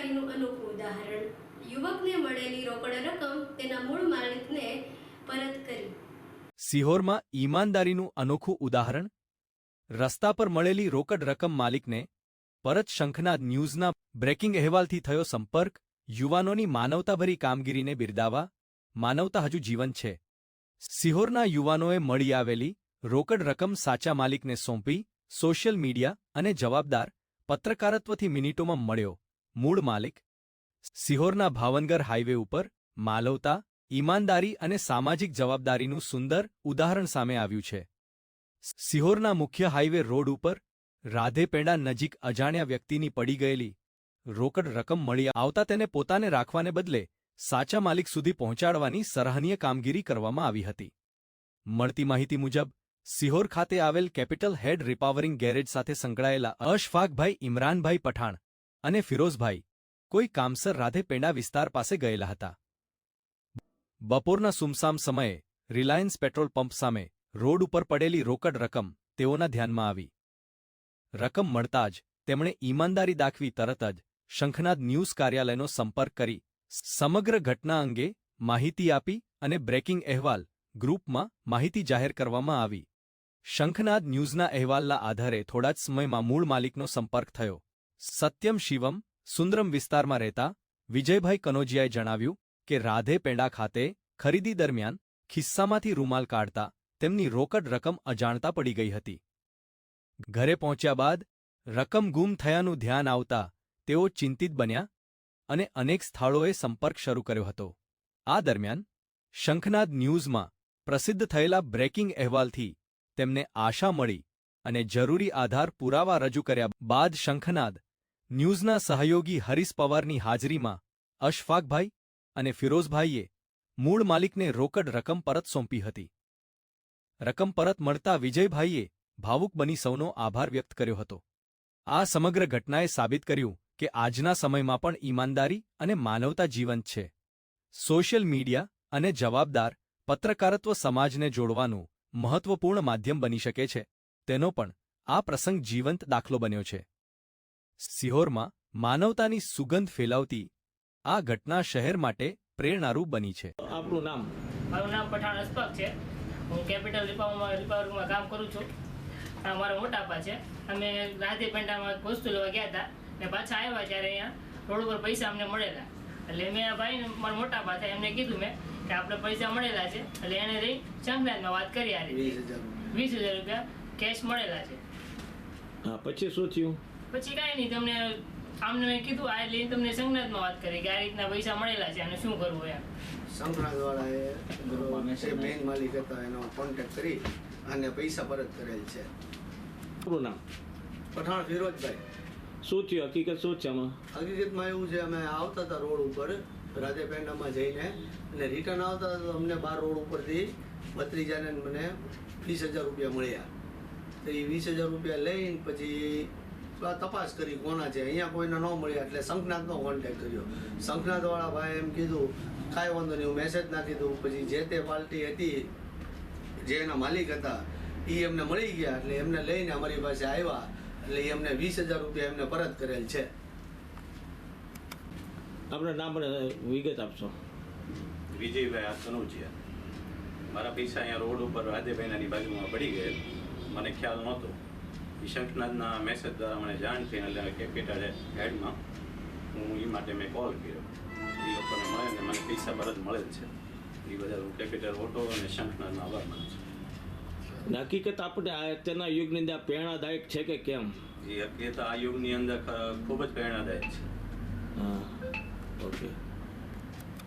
ઈમાનદારીનું અનોખું ઉદાહરણ. યુવકને મળેલી રોકડ રકમ તેના મૂળ માલિકને પરત કરી. સિહોરમાં ઈમાનદારીનું અનોખું ઉદાહરણ. રસ્તા પર મળેલી રોકડ રકમ માલિકને પરત. શંખનાદ ન્યૂઝના બ્રેકિંગ અહેવાલથી થયો સંપર્ક. યુવાનોની માનવતાભરી કામગીરીને બિરદાવવા. માનવતા હજુ જીવંત છે. સિહોરના યુવાનોએ મળી આવેલી રોકડ રકમ સાચા માલિકને સોંપી. સોશિયલ મીડિયા અને જવાબદાર પત્રકારત્વથી મિનિટોમાં મળ્યો મૂળ માલિક. સિહોરના ભાવનગર હાઇવે ઉપર માનવતા, ઈમાનદારી અને સામાજિક જવાબદારીનું સુંદર ઉદાહરણ સામે આવ્યું છે. સિહોરના મુખ્ય હાઇવે રોડ ઉપર રાધેપેંડા નજીક અજાણ્યા વ્યક્તિની પડી ગયેલી રોકડ રકમ મળી આવતા તેને પોતાને રાખવાને બદલે સાચા માલિક સુધી પહોંચાડવાની સરાહનીય કામગીરી કરવામાં આવી હતી. મળતી માહિતી મુજબ સિહોર ખાતે આવેલ કેપિટલ હેડ રિપાવરિંગ ગેરેજ સાથે સંકળાયેલા અશફાકભાઈ ઇમરાનભાઈ પઠાણ અને ફિરોઝભાઈ કોઈ કામસર રાધેપેંડા વિસ્તાર પાસે ગયેલા હતા. બપોરના સુમસામ સમયે રિલાયન્સ પેટ્રોલ પંપ સામે રોડ ઉપર પડેલી રોકડ રકમ તેઓના ધ્યાનમાં આવી. રકમ મળતા જ તેમણે ઈમાનદારી દાખવી તરત જ શંખનાદ ન્યૂઝ કાર્યાલયનો સંપર્ક કરી સમગ્ર ઘટના અંગે માહિતી આપી અને બ્રેકિંગ અહેવાલ ગ્રુપમાં માહિતી જાહેર કરવામાં આવી. શંખનાદ ન્યૂઝના અહેવાલના આધારે થોડા જ સમયમાં મૂળ માલિકનો સંપર્ક થયો. સત્યમ શિવમ સુંદરમ વિસ્તારમાં રહેતા વિજયભાઈ કનોજિયાએ જણાવ્યું કે રાધેપેંડા ખાતે ખરીદી દરમિયાન ખિસ્સામાંથી રૂમાલ કાઢતા તેમની રોકડ રકમ અજાણતા પડી ગઈ હતી. ઘરે પહોંચ્યા બાદ રકમ ગુમ થયાનું ધ્યાન આવતા તેઓ ચિંતિત બન્યા અને અનેક સ્થળોએ સંપર્ક શરૂ કર્યો હતો. આ દરમિયાન શંખનાદ ન્યૂઝમાં પ્રસિદ્ધ થયેલા બ્રેકિંગ અહેવાલથી તેમને આશા મળી અને જરૂરી આધાર પુરાવા રજૂ કર્યા બાદ શંખનાદ ન્યૂઝના સહયોગી હરીશ પવારની હાજરીમાં અશફાકભાઈ અને ફિરોઝભાઈએ મૂળ માલિકને રોકડ રકમ પરત સોંપી હતી. રકમ પરત મળતા વિજયભાઈએ ભાવુક બની સૌનો આભાર વ્યક્ત કર્યો હતો. આ સમગ્ર ઘટનાએ સાબિત કર્યું કે આજના સમયમાં પણ ઈમાનદારી અને માનવતા જીવંત છે. સોશિયલ મીડિયા અને જવાબદાર પત્રકારત્વ સમાજને જોડવાનું મહત્વપૂર્ણ માધ્યમ બની શકે છે. તેનો પણ આ પ્રસંગ જીવંત દાખલો બન્યો છે. સિહોરમાં માનવતાની સુગંધ ફેલાવતી આ ઘટના શહેર માટે પ્રેરણારૂપ બની છે. આપનું નામ? મારું નામ પઠાણ અશફાક છે. હું કેપિટલ રિપાવરમાં કામ કરું છું. આ મારા મોટાપા છે. અમે રાધેપેંડામાં વસ્તુ લેવા ગયા હતા ને પાછા આવ્યા ત્યારે અહીંયા રોડ ઉપર પૈસા અમને મળેલા. એટલે મેં આ ભાઈને મારા મોટાપા થાય એમને કીધું મેં કે આપણે પૈસા મળેલા છે. એટલે એને રહી શંખનાદમાં વાત કરી આ રીતે 20,000 રૂપિયા કેશ મળેલા છે. હા, પછી શું થયું? પછી કાંઈ નહીં, તમને આમને મેં કીધું આ એટલે તમને શંખનાદમાં વાત કરી કે આ રીતના પૈસા મળેલા છે અને શું કરવું એમ. શંખનાદવાળાએ મેઇન માલિક હતા એનો કોન્ટેક્ટ કરી અને પૈસા પરત કરેલ છે. આપનું નામ? પઠાણ ફિરોઝભાઈ. શું થયું? હકીકત શું છે આમાં? હકીકતમાં એવું છે, અમે આવતા હતા રોડ ઉપર રાધેપેંડામાં જઈને અને રિટર્ન આવતા હતા તો અમને 12 રોડ ઉપરથી ભત્રીજાને મને 20,000 રૂપિયા મળ્યા. તો એ 20,000 રૂપિયા લઈને પછી તપાસ કરી કોના છે, અહીંયા કોઈને ન મળ્યા એટલે શંખનાદનો કોન્ટેક્ટ કર્યો. શંખનાદવાળા ભાઈ એમ કીધું કાંઈ વાંધો નહીં, હું મેસેજ નાખી દઉં. પછી જે તે પાર્ટી હતી જે એના માલિક હતા એ એમને મળી ગયા એટલે એમને લઈને અમારી પાસે આવ્યા એટલે એમને 20,000 રૂપિયા એમને પરત કરેલ છે. આપણા નામ વિગત આપશો? વિજયભાઈ કનોજિયા. મારા પૈસા અહીંયા રોડ ઉપર રાધેપેંડાની બાજુમાં પડી ગયેલ, મને ખ્યાલ નહોતો. શંખનાદના મેસેજ દ્વારા મને જાણ થઈ એટલે કેપિટલ હેડમાં હું એ માટે મેં કોલ કર્યો. એ લોકોને મળે ને મને પૈસા પરત મળેલ છે. એ બધા હું કેપિટલ ઓટો અને શંખનાદનો આભાર માનું છું. હકીકત આપણે અત્યારના યુગની અંદર પ્રેરણાદાયક છે કે કેમ? એ હકીકત આ યુગની અંદર ખૂબ જ પ્રેરણાદાયક છે. હા, ઓકે.